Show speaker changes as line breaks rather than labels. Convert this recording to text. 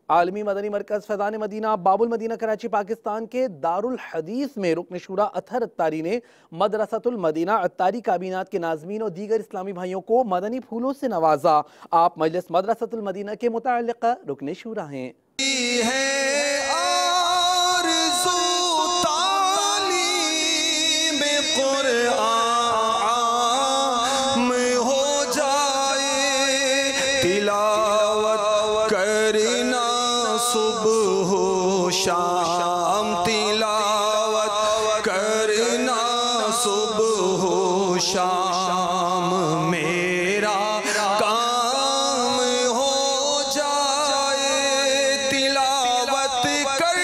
عالمی مدنی مرکز فیضان مدینہ باب المدینہ کراچی پاکستان کے دارالحدیث میں رکن شورا اطہر عطاری نے مدرسۃ المدینہ عطاری کابینات کے ناظمین اور دیگر اسلامی بھائیوں کو مدنی پھولوں سے نوازا۔ آپ مجلس مدرسۃ المدینہ کے متعلقہ رکن شورا ہیں۔
صبح و شام تلاوت کرنا صبح و شام میرا کام ہو جائے تلاوت کر